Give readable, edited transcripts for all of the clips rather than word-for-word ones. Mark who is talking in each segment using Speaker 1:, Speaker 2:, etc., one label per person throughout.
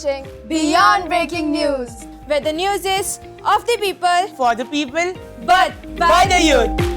Speaker 1: watching Beyond Breaking News,
Speaker 2: where the news is of the people,
Speaker 3: for the people,
Speaker 2: but
Speaker 3: by the youth.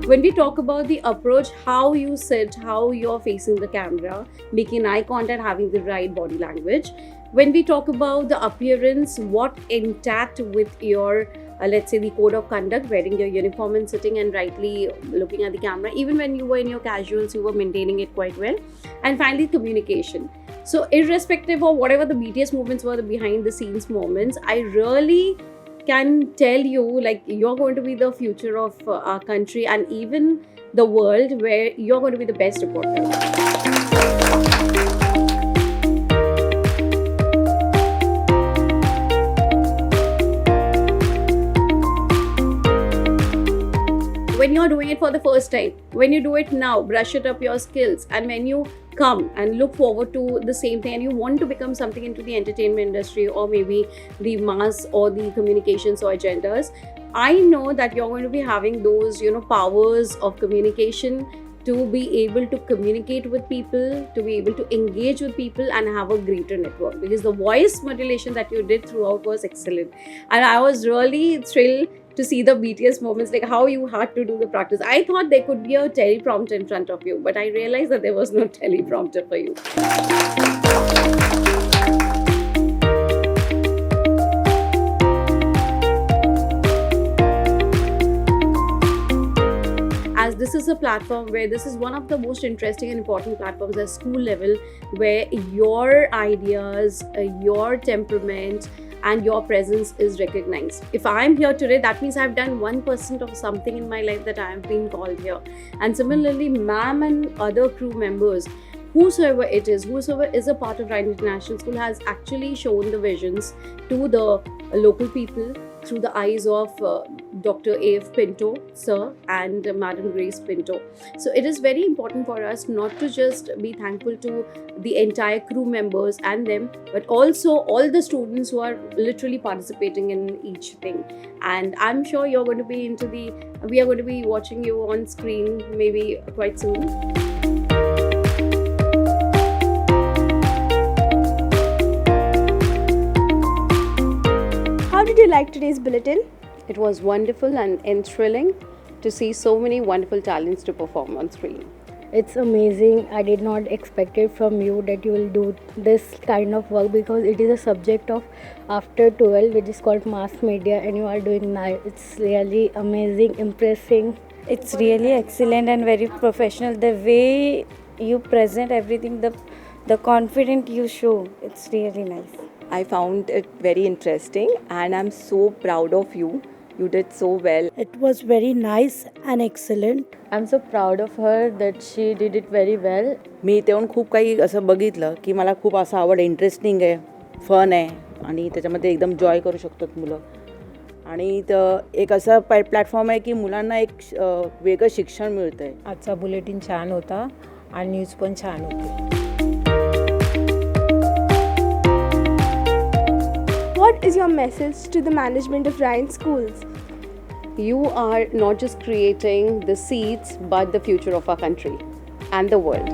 Speaker 4: When we talk about the approach, how you sit, how you're facing the camera, making eye contact, having the right body language. When we talk about the appearance, what intact with your let's say the code of conduct, wearing your uniform and sitting and rightly looking at the camera. Even when you were in your casuals, you were maintaining it quite well. And finally, communication. So irrespective of whatever the BTS movements were, the behind the scenes moments, I really can tell you, like, you're going to be the future of our country and even the world, where you're going to be the best reporter. When you're doing it for the first time, when you do it now, brush it up your skills, and when you come and look forward to the same thing and you want to become something into the entertainment industry or maybe the mass or the communications or agendas, I know that you're going to be having those, powers of communication to be able to communicate with people, to be able to engage with people and have a greater network, because the voice modulation that you did throughout was excellent. And I was really thrilled to see the BTS moments, like how you had to do the practice. I thought there could be a teleprompter in front of you, but I realized that there was no teleprompter for you. As this is a platform where this is one of the most interesting and important platforms at school level, where your ideas, your temperament, and your presence is recognized. If I'm here today, that means I've done 1% of something in my life that I have been called here. And similarly, ma'am and other crew members, whosoever is a part of Ryan International School, has actually shown the visions to the local people through the eyes of Dr. A.F. Pinto, sir, and Madam Grace Pinto. So it is very important for us not to just be thankful to the entire crew members and them, but also all the students who are literally participating in each thing. And I'm sure we are going to be watching you on screen maybe quite soon.
Speaker 1: How did you like today's bulletin?
Speaker 4: It was wonderful and thrilling to see so many wonderful talents to perform on screen.
Speaker 5: It's amazing. I did not expect it from you that you will do this kind of work, because it is a subject of after 12, which is called mass media, and you are doing now. It's really amazing, impressing.
Speaker 6: It's really excellent and very professional. The way you present everything, the confidence you show, it's really nice.
Speaker 7: I found it very interesting and I'm so proud of you. You did so well.
Speaker 8: It was very nice and excellent.
Speaker 5: I'm so proud of her that she did it very well.
Speaker 3: मी तेवढं खूप काही असं बघितलं की मला खूप असं आवड, इंटरेस्टिंग आहे, फन आहे आणि त्याच्यामध्ये एकदम जॉय करू शकतात मुलं. आणि एक असा प्लॅटफॉर्म आहे की मुलांना एक वेगळं शिक्षण मिळतं आहे.
Speaker 9: आजचा बुलेटिन छान होता आणि न्यूज पण छान होती.
Speaker 1: What is your message to the management of Ryan Schools?
Speaker 4: You are not just creating the seeds, but the future of our country and the world.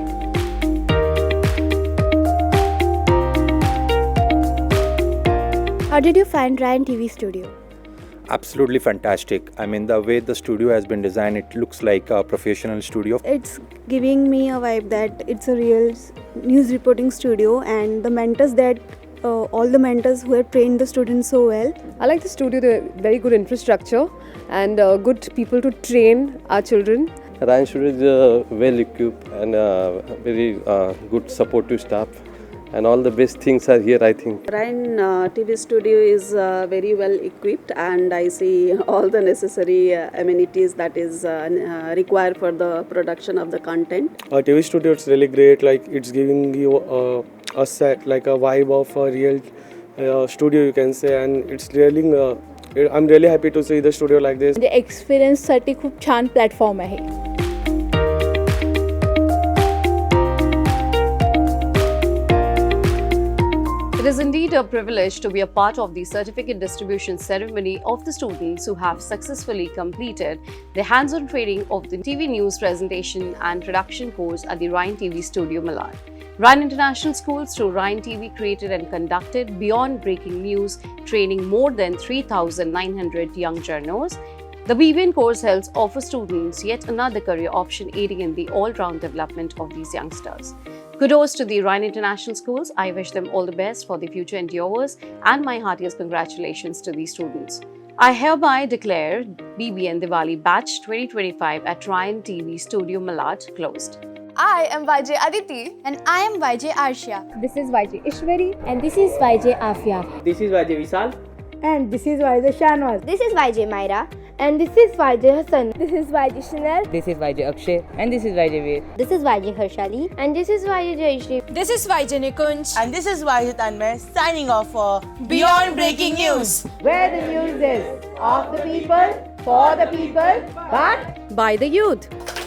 Speaker 1: How did you find Ryan TV Studio?
Speaker 10: Absolutely fantastic. I mean, the way the studio has been designed, it looks like a professional studio.
Speaker 11: It's giving me a vibe that it's a real news reporting studio, and the mentors all the mentors who have trained the students so well.
Speaker 12: I like the studio, the very good infrastructure and good people to train our children.
Speaker 13: Ryan Studio is well equipped and very good supportive staff, and all the best things are here, I think.
Speaker 14: Ryan TV Studio is very well equipped, and I see all the necessary amenities that is required for the production of the content.
Speaker 15: TV Studio is really great, like it's giving you a set, like a vibe of a real studio, you can say, and it's really I'm really happy to see the studio like this.
Speaker 16: The experience साठी खूप छान platform आहे.
Speaker 17: It
Speaker 4: is indeed a privilege to be a part of the certificate distribution ceremony of the students who have successfully completed the hands-on training of the TV news presentation and production course at the Ryan TV Studio Malad. Ryan International Schools through Ryan TV created and conducted beyond breaking news training more than 3,900 young journalists. The BBN course helps offer students yet another career option, aiding in the all-round development of these youngsters. Kudos to the Ryan International Schools. I wish them all the best for the future endeavours and my heartiest congratulations to these students. I hereby declare BBN Diwali Batch 2025 at Ryan TV Studio Malad closed.
Speaker 2: I am YJ Aditi. And I am YJ Arshia.
Speaker 5: This is YJ Ishwari. And this is YJ Afia.
Speaker 17: This is YJ Vishal.
Speaker 8: And this is YJ Shanwaz.
Speaker 2: This is YJ Myra.
Speaker 5: And this is YJ Hassan.
Speaker 1: This is YJ Chanel.
Speaker 17: This is YJ Akshay. And this is YJ Veer.
Speaker 5: This is YJ Harshali. And this is YJ Jayashri.
Speaker 2: This is YJ Nikunj.
Speaker 3: And this is YJ Tanmay signing off for
Speaker 2: Beyond Breaking News.
Speaker 3: Where the news is of the people, for the people, but
Speaker 4: By the youth.